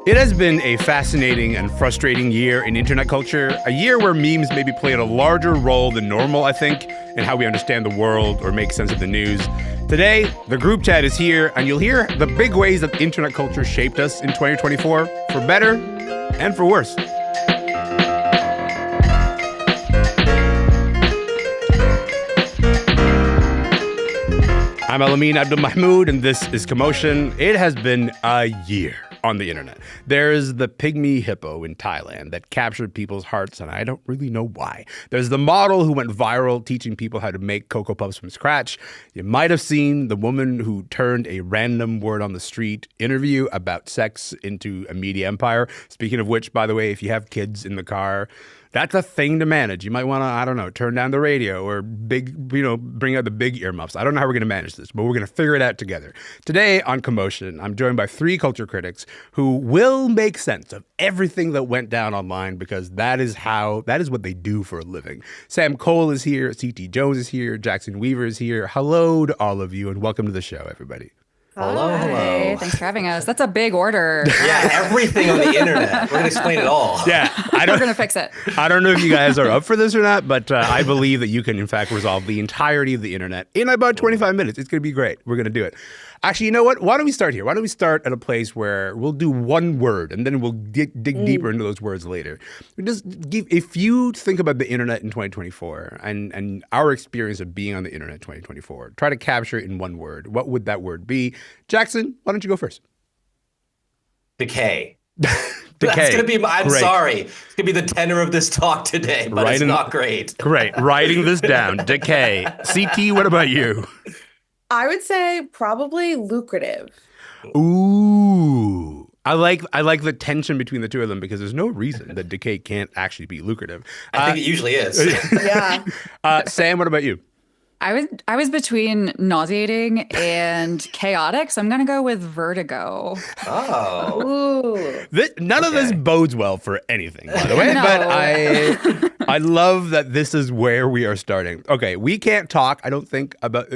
It has been a fascinating and frustrating year in internet culture, a year where memes maybe played a larger role than normal, I think, in how we understand the world or make sense of the news. Today, the group chat is here, and you'll hear the big ways that internet culture shaped us in 2024, for better and for worse. I'm Elamin Abdul-Mahmoud, and this is Commotion. It has been a year on the internet. There's the pygmy hippo in Thailand that captured people's hearts, and I don't really know why. There's the model who went viral teaching people how to make Cocoa Puffs from scratch. You might have seen the woman who turned a random word on the street interview about sex into a media empire. Speaking of which, by the way, if you have kids in the car, that's a thing to manage. You might want to, I don't know, turn down the radio or bring out the big earmuffs. I don't know how we're going to manage this, but we're going to figure it out together. Today on Commotion, I'm joined by three culture critics who will make sense of everything that went down online because that is what they do for a living. Sam Cole is here, C.T. Jones is here, Jackson Weaver is here. Hello to all of you and welcome to the show, everybody. Hello. Thanks for having us. That's a big order. Yeah, everything on the internet. We're going to explain it all. Yeah, We're going to fix it. I don't know if you guys are up for this or not, but I believe that you can, in fact, resolve the entirety of the internet in about 25 minutes. It's going to be great. We're going to do it. Actually, you know what? Why don't we start here? Why don't we start at a place where we'll do one word and then we'll dig deeper into those words later. If you think about the internet in 2024 and our experience of being on the internet in 2024, try to capture it in one word. What would that word be? Jackson, why don't you go first? Decay. Decay. That's going to be, I'm great. Sorry. It's going to be the tenor of this talk today, but it's not great. Great. Writing this down. Decay. CT, what about you? I would say probably lucrative. Ooh. I like the tension between the two of them because there's no reason that decay can't actually be lucrative. I think it usually is. Yeah. Sam, what about you? I was between nauseating and chaotic, so I'm going to go with vertigo. Oh. Ooh. None of this bodes well for anything, by the way, No. but I love that this is where we are starting. Okay, we can't talk, I don't think, about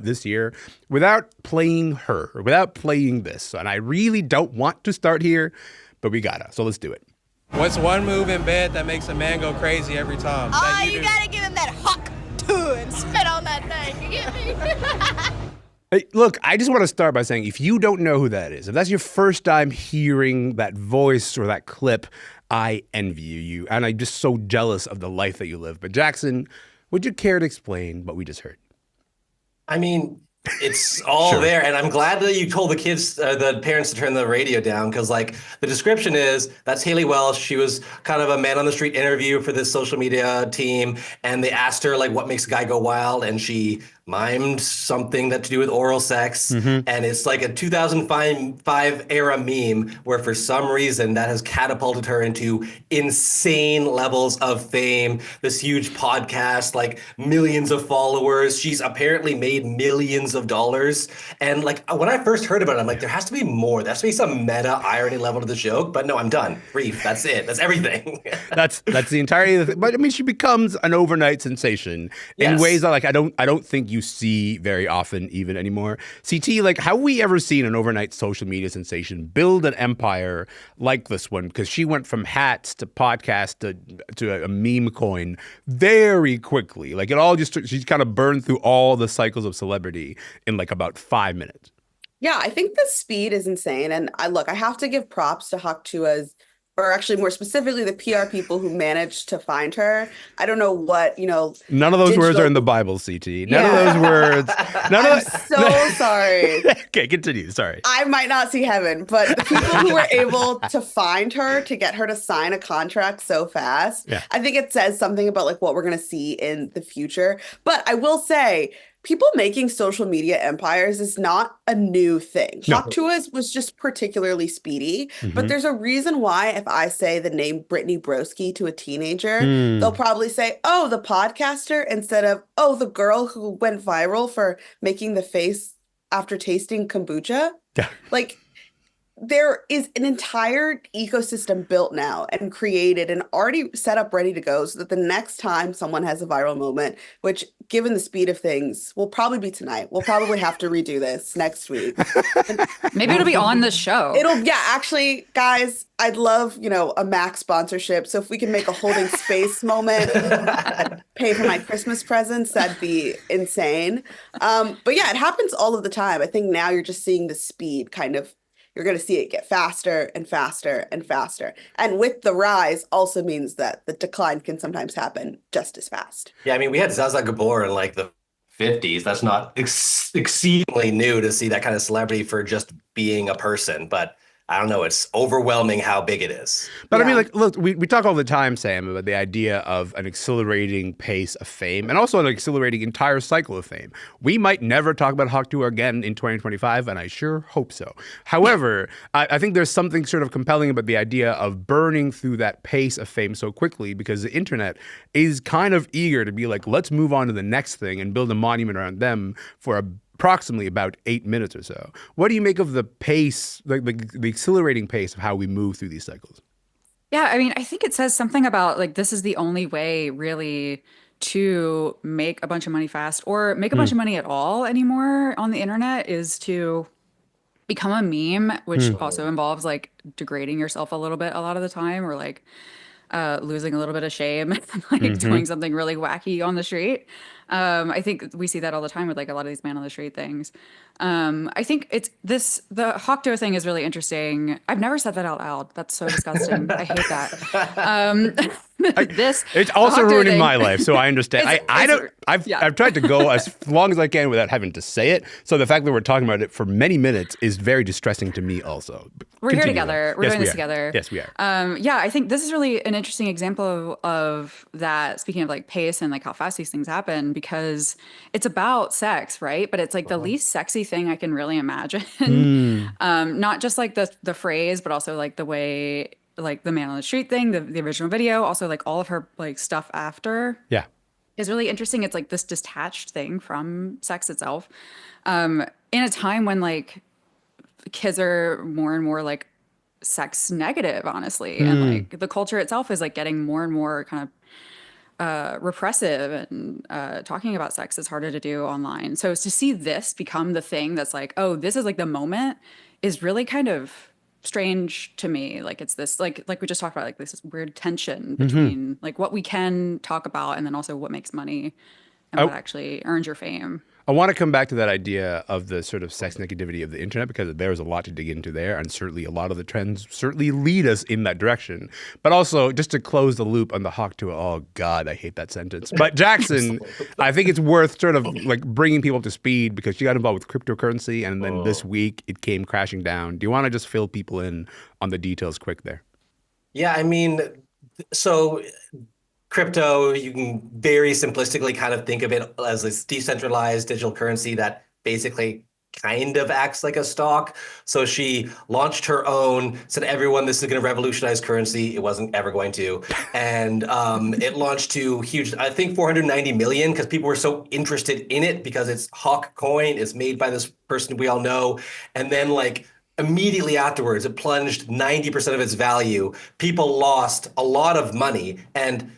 this year without playing her, or without playing this. And I really don't want to start here, but we gotta, so let's do it. What's one move in bed that makes a man go crazy every time? Oh, you gotta give him that Hawk Tuah and spit on that thing. You get me? Hey, look, I just want to start by saying if you don't know who that is, if that's your first time hearing that voice or that clip, I envy you. And I'm just so jealous of the life that you live. But Jackson, would you care to explain what we just heard? I mean, it's all Sure. there. And I'm glad that you told the parents to turn the radio down because, like, the description is that's Haley Welsh. She was kind of a man on the street interview for this social media team. And they asked her, like, what makes a guy go wild? And she mimed something that to do with oral sex. And it's like a 2005 era meme where for some reason that has catapulted her into insane levels of fame. This huge podcast, like millions of followers. She's apparently made millions of dollars. And like when I first heard about it, I'm like, there has to be more. There has to be some meta irony level to the joke. But no, I'm done. Brief. That's it. That's everything. That's the entirety of the thing. But I mean, she becomes an overnight sensation in Yes. ways that like I don't think you see very often even anymore. CT, like, have we ever seen an overnight social media sensation build an empire like this one? Because she went from hats to podcast to a meme coin very quickly. Like it all she's kind of burned through all the cycles of celebrity in like about 5 minutes. Yeah, I think the speed is insane. And I have to give props to Hawk Tuah's, or actually more specifically the PR people who managed to find her. I don't know what, None of those words are in the Bible, CT. None of those words. I'm so sorry. Okay, continue. Sorry. I might not see heaven, but the people who were able to find her, to get her to sign a contract so fast, Yeah. I think it says something about like what we're going to see in the future. But I will say, people making social media empires is not a new thing. No. Hawk Tuah was just particularly speedy, but there's a reason why if I say the name Brittany Broski to a teenager, they'll probably say, oh, the podcaster, instead of, oh, the girl who went viral for making the face after tasting kombucha. Yeah. Like, there is an entire ecosystem built now and created and already set up ready to go so that the next time someone has a viral moment, which given the speed of things will probably be tonight, we'll probably have to redo this next week. Maybe it'll be on the show. Actually, guys, I'd love, a Mac sponsorship. So if we can make a holding space moment, pay for my Christmas presents, that'd be insane. But yeah, it happens all of the time. I think now you're just seeing the speed you're going to see it get faster and faster and faster. And with the rise also means that the decline can sometimes happen just as fast. Yeah, I mean, we had Zaza Gabor in like the 50s. That's not exceedingly new to see that kind of celebrity for just being a person. But I don't know. It's overwhelming how big it is. But I mean, look, we talk all the time, Sam, about the idea of an accelerating pace of fame and also an accelerating entire cycle of fame. We might never talk about Hawk Tuah again in 2025, and I sure hope so. However, I think there's something sort of compelling about the idea of burning through that pace of fame so quickly because the internet is kind of eager to be like, let's move on to the next thing and build a monument around them for approximately about 8 minutes or so. What do you make of the pace, like the accelerating pace of how we move through these cycles? Yeah, I mean, I think it says something about like this is the only way really to make a bunch of money fast or make a bunch of money at all anymore on the internet is to become a meme, which also involves like degrading yourself a little bit a lot of the time or like losing a little bit of shame, like doing something really wacky on the street. I think we see that all the time with like a lot of these man on the street things. I think the Hawk Tuah thing is really interesting. I've never said that out loud. That's so disgusting. I hate that. It's also ruining my life, so I understand. I've tried to go as long as I can without having to say it. So the fact that we're talking about it for many minutes is very distressing to me also. We're here together. We're doing this together. Yes, we are. Yeah, I think this is really an interesting example of that, speaking of like pace and like how fast these things happen, because it's about sex, right? But it's like the least sexy thing I can really imagine. Not just like the phrase, but also like the way, like the man on the street thing, the original video, also like all of her like stuff after. Yeah. Is really interesting. It's like this detached thing from sex itself. In a time when like kids are more and more like sex negative, honestly. And like the culture itself is like getting more and more kind of repressive and talking about sex is harder to do online. So to see this become the thing that's like, oh, this is like the moment is really kind of strange to me. Like it's this like we just talked about, like this weird tension between like what we can talk about and then also what makes money and what actually earns your fame. I want to come back to that idea of the sort of sex negativity of the internet because there's a lot to dig into there, and certainly a lot of the trends certainly lead us in that direction. But also, just to close the loop on the Hawk Tuah, oh God, I hate that sentence. But Jackson, I think it's worth sort of like bringing people up to speed because she got involved with cryptocurrency, and then this week it came crashing down. Do you want to just fill people in on the details quick there? Yeah, I mean, so crypto, you can very simplistically kind of think of it as this decentralized digital currency that basically kind of acts like a stock. So she launched her own, said everyone, this is going to revolutionize currency. It wasn't ever going to. And it launched to huge, I think 490 million because people were so interested in it because it's Hawk coin. It's made by this person we all know. And then like immediately afterwards, it plunged 90% of its value. People lost a lot of money. And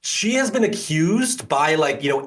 she has been accused by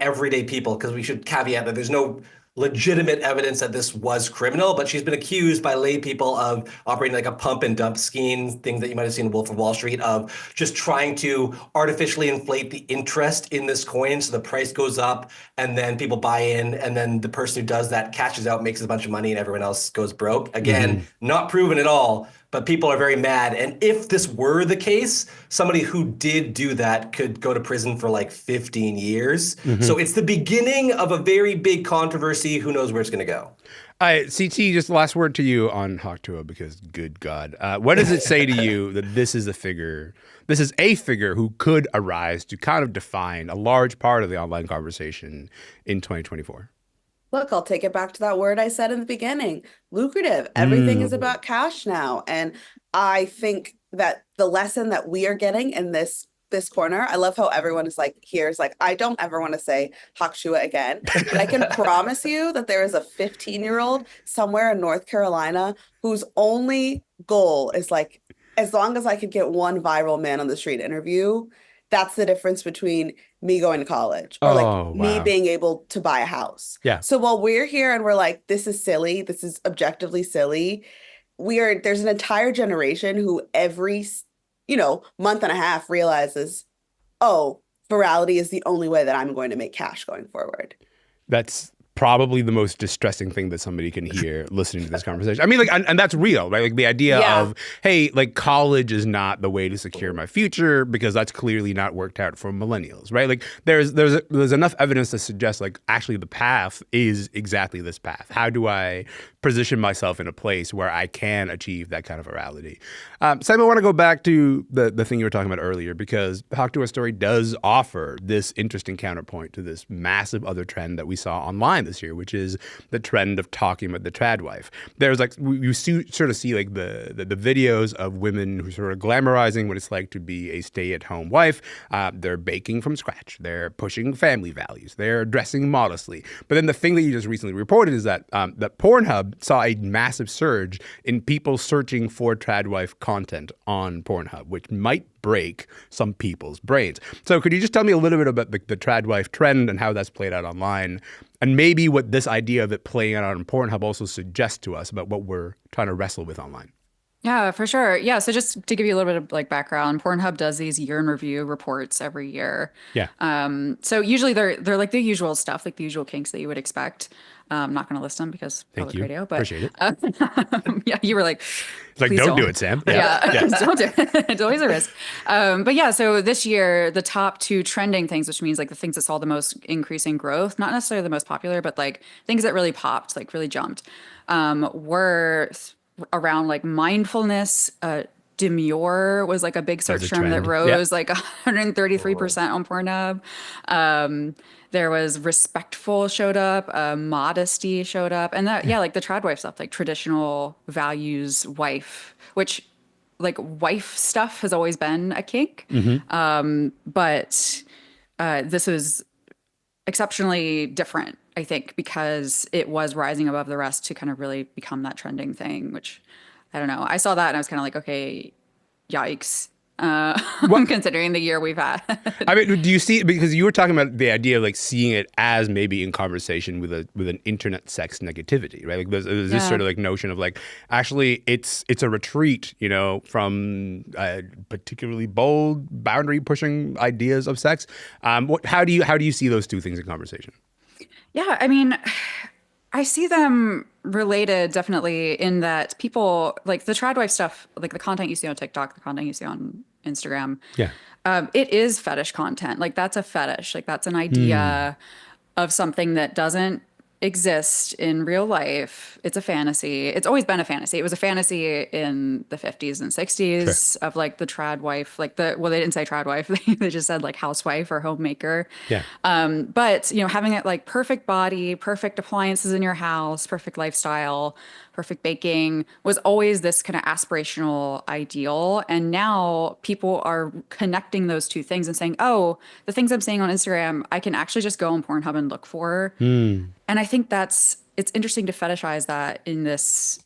everyday people, because we should caveat that there's no legitimate evidence that this was criminal, but she's been accused by lay people of operating like a pump and dump scheme, things that you might have seen in Wolf of Wall Street, of just trying to artificially inflate the interest in this coin so the price goes up and then people buy in, and then the person who does that cashes out, makes a bunch of money, and everyone else goes broke. Again, not proven at all, but people are very mad. And if this were the case, somebody who did do that could go to prison for like 15 years. So it's the beginning of a very big controversy. Who knows where it's going to go? CT, just last word to you on Hawk Tuah, because good God, what does it say to you that this is a figure who could arise to kind of define a large part of the online conversation in 2024? Look, I'll take it back to that word I said in the beginning, lucrative. Everything is about cash now. And I think that the lesson that we are getting in this corner, I love how everyone is like, here's like, I don't ever want to say Hawk Tuah again, but I can promise you that there is a 15-year-old somewhere in North Carolina whose only goal is like, as long as I could get one viral man on the street interview, that's the difference between me going to college or like me being able to buy a house. Yeah. So while we're here and we're like, this is silly, this is objectively silly, there's an entire generation who every, month and a half realizes, oh, virality is the only way that I'm going to make cash going forward. That's probably the most distressing thing that somebody can hear listening to this conversation. I mean, like, and that's real, right? Like the idea of, hey, like college is not the way to secure my future because that's clearly not worked out for millennials, right? Like there's enough evidence to suggest like actually the path is exactly this path. How do I position myself in a place where I can achieve that kind of virality? Sam, I want to go back to the thing you were talking about earlier because Hawk Tuah's story does offer this interesting counterpoint to this massive other trend that we saw online this year, which is the trend of talking about the tradwife. There's like you sort of see like the videos of women who sort of glamorizing what it's like to be a stay-at-home wife. They're baking from scratch. They're pushing family values. They're dressing modestly. But then the thing that you just recently reported is that that Pornhub saw a massive surge in people searching for tradwife content on Pornhub, which might break some people's brains. So could you just tell me a little bit about the tradwife trend and how that's played out online, and maybe what this idea of it playing out on Pornhub also suggests to us about what we're trying to wrestle with online? Yeah, for sure. Yeah, so just to give you a little bit of like background, Pornhub does these year in review reports every year. Yeah. So usually they're like the usual stuff, like the usual kinks that you would expect. I'm not going to list them because public radio, but appreciate it. Yeah, you were like, it's like, don't do it, Sam. Yeah. Don't do it. It's always a risk. But yeah, so this year, the top 2 trending things, which means like the things that saw the most increasing growth, not necessarily the most popular, but like things that really popped, like really jumped, were around like mindfulness. Demure was like a big search term that rose like 133% on Pornhub. There was respectful showed up, modesty showed up, and that like the tradwife stuff, like traditional values wife, which like wife stuff has always been a kink. But this was exceptionally different, I think, because it was rising above the rest to kind of really become that trending thing, which I don't know. I saw that and I was kind of like, okay, yikes. Considering the year we've had. I mean, do you see, because you were talking about the idea of like seeing it as maybe in conversation with an internet sex negativity, right? Like there's this sort of like notion of like, actually it's a retreat, from particularly bold boundary pushing ideas of sex. How do you see those two things in conversation? Yeah, I mean, I see them related definitely in that people like the tradwife stuff, like the content you see on TikTok, the content you see on Instagram. Yeah. It is fetish content. Like that's a fetish. Like that's an idea of something that doesn't exist in real life. It's a fantasy. It's always been a fantasy. It was a fantasy in the 50s and 60s of like the tradwife, like they didn't say tradwife. They just said like housewife or homemaker. Yeah. But having that like perfect body, perfect appliances in your house, perfect lifestyle, perfect baking was always this kind of aspirational ideal. And now people are connecting those two things and saying, oh, the things I'm seeing on Instagram, I can actually just go on Pornhub and look for. And I think it's interesting to fetishize that in this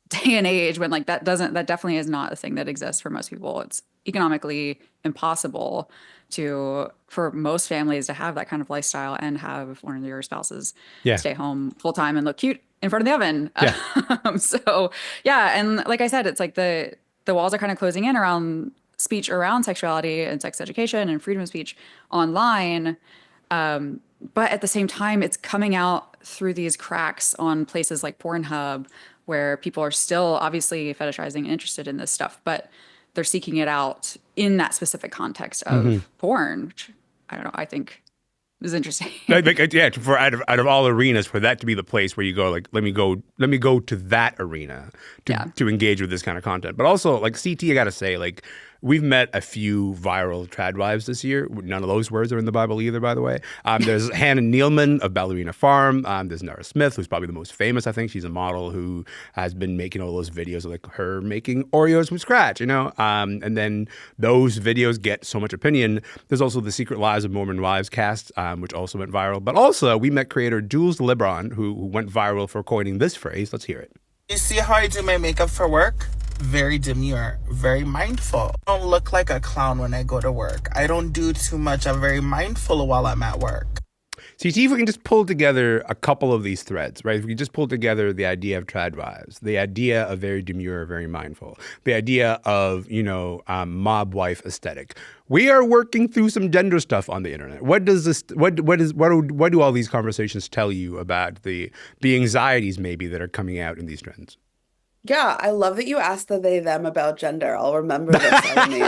day and age when like that definitely is not a thing that exists for most people. It's economically impossible for most families to have that kind of lifestyle and have one of your spouses stay home full time and look cute in front of the oven. And like I said, it's like the walls are kind of closing in around speech around sexuality and sex education and freedom of speech online. But at the same time, it's coming out through these cracks on places like Pornhub, where people are still obviously fetishizing and interested in this stuff, but they're seeking it out in that specific context of porn, which I don't know, I think is interesting. For out of all arenas, for that to be the place where you go, like, let me go to that arena to engage with this kind of content. But also, like, CT, I gotta say, like, we've met a few viral tradwives this year. None of those words are in the Bible either, by the way. There's Hannah Nealman of Ballerina Farm. There's Nara Smith, who's probably the most famous, I think. She's a model who has been making all those videos of like her making Oreos from scratch, and then those videos get so much opinion. There's also the Secret Lives of Mormon Wives cast, which also went viral. But also, we met creator Jules LeBron, who went viral for coining this phrase. Let's hear it. You see how I do my makeup for work? very demure, very mindful. I don't look like a clown when I go to work. I don't do too much. I'm very mindful while I'm at work. See if we can just pull together a couple of these threads, right? If we just pull together the idea of tradwives, the idea of very demure, very mindful, the idea of, mob wife aesthetic. We are working through some gender stuff on the internet. What do all these conversations tell you about the anxieties maybe that are coming out in these trends? Yeah, I love that you asked the they them about gender. I'll remember this. Okay.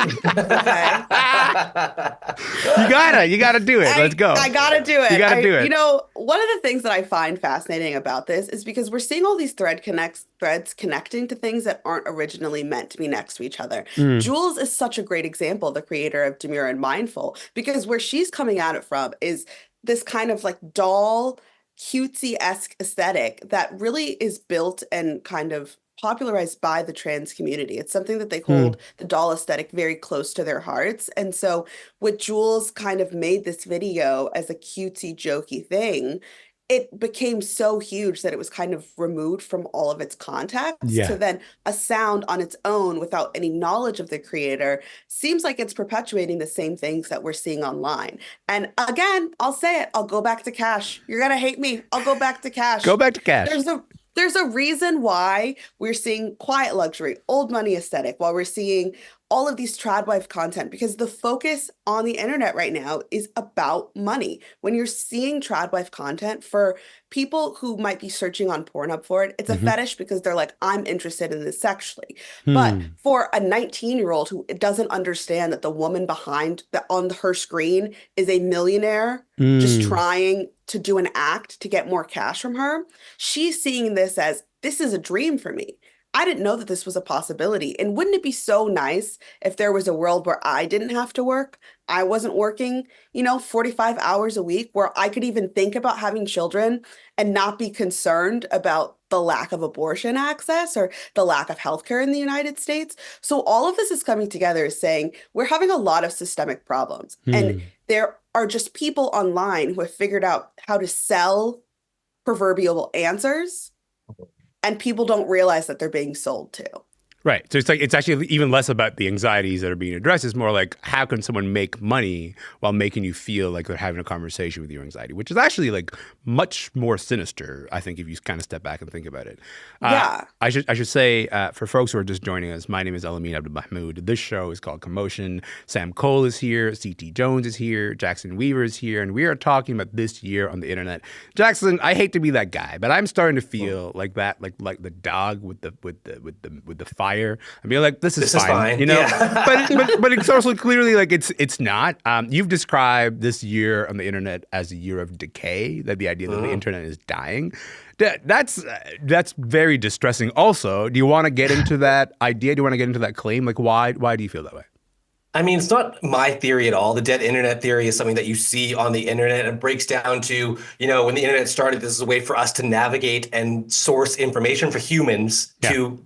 You gotta do it. Let's go. I gotta do it. You gotta do it. One of the things that I find fascinating about this is because we're seeing all these threads connecting to things that aren't originally meant to be next to each other. Jules is such a great example, the creator of Demure and Mindful, because where she's coming at it from is this kind of like doll, cutesy-esque aesthetic that really is built and kind of popularized by the trans community. It's something that they hold the doll aesthetic very close to their hearts. And so with Jules kind of made this video as a cutesy, jokey thing, it became so huge that it was kind of removed from all of its context. Yeah. So then a sound on its own without any knowledge of the creator seems like it's perpetuating the same things that we're seeing online. And again, I'll say it, I'll go back to cash. You're going to hate me. I'll go back to cash. Go back to cash. There's a reason why we're seeing quiet luxury, old money aesthetic, while we're seeing all of these tradwife content, because the focus on the internet right now is about money. When you're seeing tradwife content, for people who might be searching on Pornhub for it, it's a fetish because they're like, I'm interested in this sexually. But for a 19-year-old who doesn't understand that the woman behind on her screen is a millionaire just trying to do an act to get more cash from her, she's seeing this as, this is a dream for me. I didn't know that this was a possibility. And wouldn't it be so nice if there was a world where I didn't have to work? I wasn't working, 45 hours a week, where I could even think about having children and not be concerned about the lack of abortion access or the lack of healthcare in the United States. So all of this is coming together as saying we're having a lot of systemic problems. And there are just people online who have figured out how to sell proverbial answers, and people don't realize that they're being sold to. Right. So it's actually even less about the anxieties that are being addressed. It's more like, how can someone make money while making you feel like they're having a conversation with your anxiety, which is actually like much more sinister, I think, if you kind of step back and think about it. Yeah. I should say, for folks who are just joining us, my name is Elamin Abdul-Mahmoud. This show is called Commotion. Sam Cole is here. C.T. Jones is here. Jackson Weaver is here. And we are talking about this year on the internet. Jackson, I hate to be that guy, but I'm starting to feel like that, like the dog with the fire. I mean, like, this is fine. Yeah. but it's also clearly like it's not. You've described this year on the internet as a year of decay. That the idea that the internet is dying. That's very distressing. Also, do you want to get into that idea? Do you want to get into that claim? Like, why do you feel that way? I mean, it's not my theory at all. The dead internet theory is something that you see on the internet. It breaks down to, when the internet started, this is a way for us to navigate and source information for humans to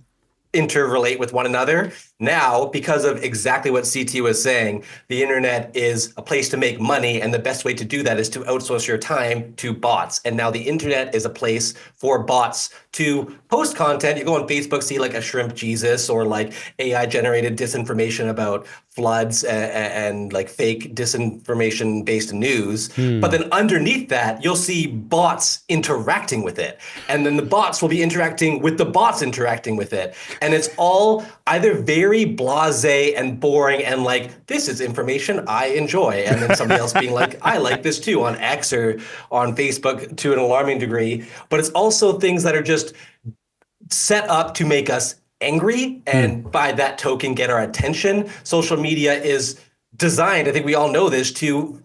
interrelate with one another. Now, because of exactly what CT was saying, the internet is a place to make money, and the best way to do that is to outsource your time to bots. And now the internet is a place for bots to post content. You go on Facebook, see like a shrimp Jesus or like AI generated disinformation about floods and like fake disinformation based news. But then underneath that, you'll see bots interacting with it. And then the bots will be interacting with the bots interacting with it. And it's all either very blasé and boring and like, this is information I enjoy. And then somebody else being like, I like this too, on X or on Facebook to an alarming degree. But it's also things that are just set up to make us angry and by that token get our attention. Social media is designed, I think we all know this, to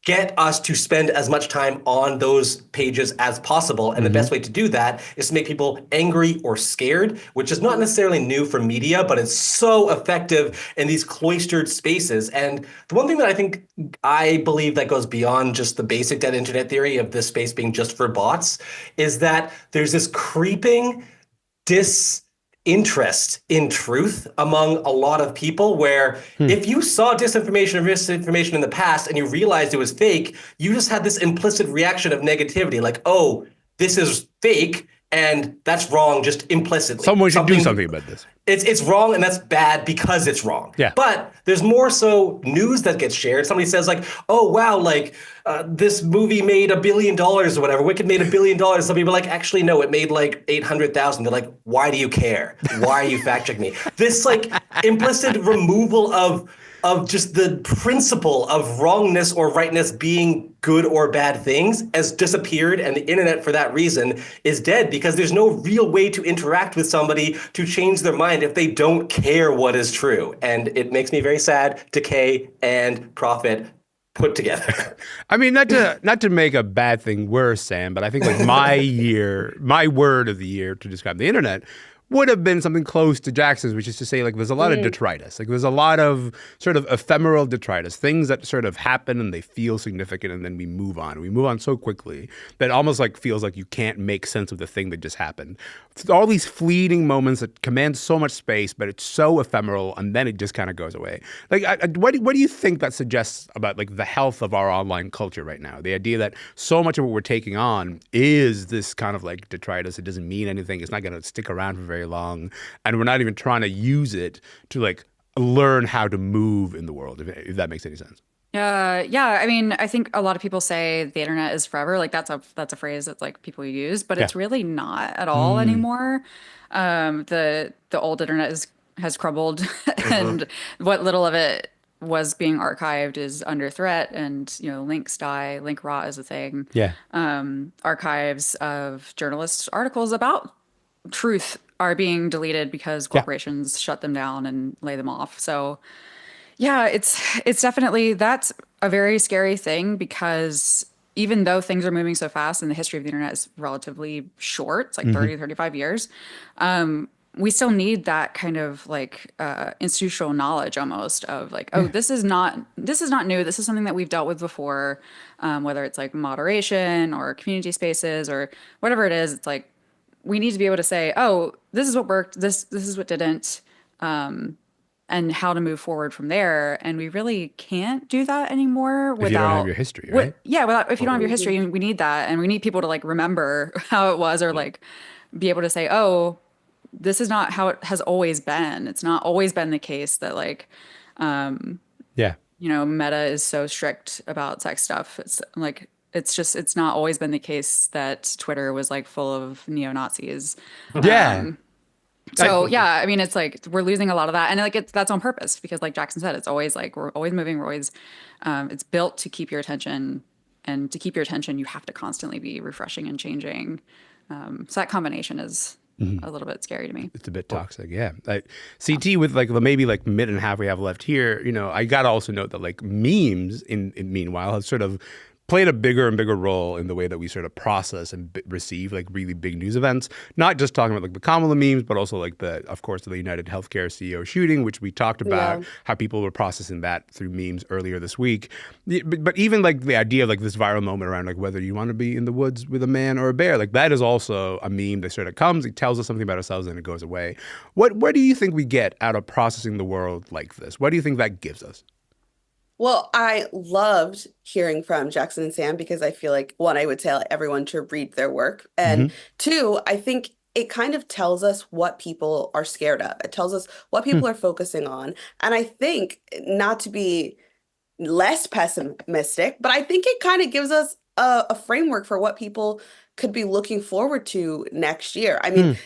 get us to spend as much time on those pages as possible. And the best way to do that is to make people angry or scared, which is not necessarily new for media, but it's so effective in these cloistered spaces. And the one thing that I believe that goes beyond just the basic dead internet theory of this space being just for bots is that there's this creeping disinterest in truth among a lot of people where if you saw disinformation or misinformation in the past and you realized it was fake, you just had this implicit reaction of negativity, like, oh, this is fake and that's wrong just implicitly. Someone should do something about this. It's wrong, and that's bad because it's wrong. Yeah. But there's more so news that gets shared. Somebody says like, "Oh wow, like this movie made $1 billion or whatever. Wicked made $1 billion." Some people are like, "Actually, no, it made like 800,000." They're like, "Why do you care? Why are you fact checking me?" This like implicit removal of just the principle of wrongness or rightness being good or bad things has disappeared, and the internet for that reason is dead, because there's no real way to interact with somebody to change their mind if they don't care what is true. And it makes me very sad. Decay and profit put together. I mean, not to make a bad thing worse, Sam, but I think like my word of the year to describe the internet would have been something close to Jackson's, which is to say, like, there's a lot of detritus. Like, there's a lot of sort of ephemeral detritus, things that sort of happen and they feel significant, and then we move on. We move on so quickly that it almost like feels like you can't make sense of the thing that just happened. All these fleeting moments that command so much space, but it's so ephemeral, and then it just kind of goes away. Like, what do you think that suggests about like the health of our online culture right now? The idea that so much of what we're taking on is this kind of like detritus. It doesn't mean anything. It's not going to stick around for very long, and we're not even trying to use it to like learn how to move in the world, if that makes any sense. Yeah. I mean, I think a lot of people say the internet is forever. Like that's a phrase that like people use, but it's really not at all anymore. The old internet has crumbled, and what little of it was being archived is under threat. And links die, link rot is a thing. Yeah. Archives of journalists' articles about truth are being deleted because corporations shut them down and lay them off. So yeah, it's definitely, that's a very scary thing, because even though things are moving so fast and the history of the internet is relatively short, it's like 30 to 35 years, we still need that kind of like institutional knowledge almost of like, oh, this is not new. This is something that we've dealt with before, whether it's like moderation or community spaces or whatever it is. It's like, we need to be able to say, oh, this is what worked, this is what didn't, and how to move forward from there. And we really can't do that anymore without— If you don't have your history, right? If you don't have your history, we need that. And we need people to like remember how it was, or like be able to say, oh, this is not how it has always been. It's not always been the case that like, Meta is so strict about sex stuff. It's like, it's not always been the case that Twitter was like full of neo-Nazis. So yeah, I mean, it's like we're losing a lot of that, and like that's on purpose, because like Jackson said, it's always like we're always moving, we're always it's built to keep your attention, and to keep your attention, you have to constantly be refreshing and changing. So that combination is a little bit scary to me. It's a bit toxic, yeah. CT, with like the maybe like minute and a half we have left here, I gotta also note that like memes in meanwhile have sort of played a bigger and bigger role in the way that we sort of process and receive like really big news events. Not just talking about like the Kamala memes, but also like of course, the United Healthcare CEO shooting, which we talked about, how people were processing that through memes earlier this week. But even like the idea of like this viral moment around like whether you want to be in the woods with a man or a bear, like that is also a meme that sort of comes, it tells us something about ourselves, and it goes away. What do you think we get out of processing the world like this? What do you think that gives us? Well, I loved hearing from Jackson and Sam, because I feel like, one, I would tell everyone to read their work. And two, I think it kind of tells us what people are scared of. It tells us what people are focusing on. And I think, not to be less pessimistic, but I think it kind of gives us a framework for what people could be looking forward to next year. I mean,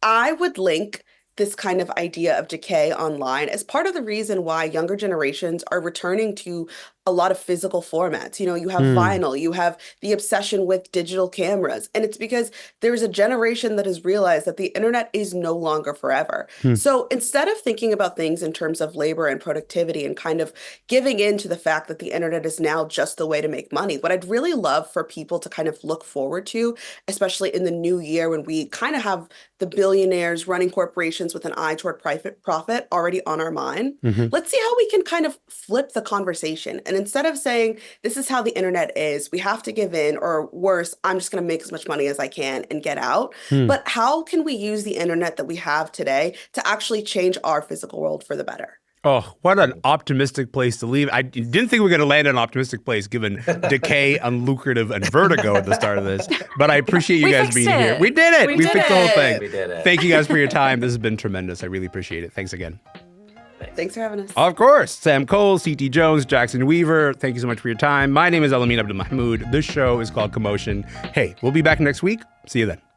I would link this kind of idea of decay online as part of the reason why younger generations are returning to a lot of physical formats. You have vinyl, you have the obsession with digital cameras, and it's because there's a generation that has realized that the internet is no longer forever. So instead of thinking about things in terms of labor and productivity and kind of giving in to the fact that the internet is now just the way to make money, what I'd really love for people to kind of look forward to, especially in the new year when we kind of have the billionaires running corporations with an eye toward profit already on our mind, let's see how we can kind of flip the conversation. And instead of saying, this is how the internet is, we have to give in, or worse, I'm just going to make as much money as I can and get out. But how can we use the internet that we have today to actually change our physical world for the better? Oh, what an optimistic place to leave. I didn't think we were going to land in an optimistic place given decay, unlucrative, and vertigo at the start of this. But I appreciate you guys being here. We did it. We fixed the whole thing. We did it. Thank you guys for your time. This has been tremendous. I really appreciate it. Thanks again. Thanks for having us. Of course. Sam Cole, C.T. Jones, Jackson Weaver. Thank you so much for your time. My name is Elamin Abdul Mahmoud. This show is called Commotion. Hey, we'll be back next week. See you then.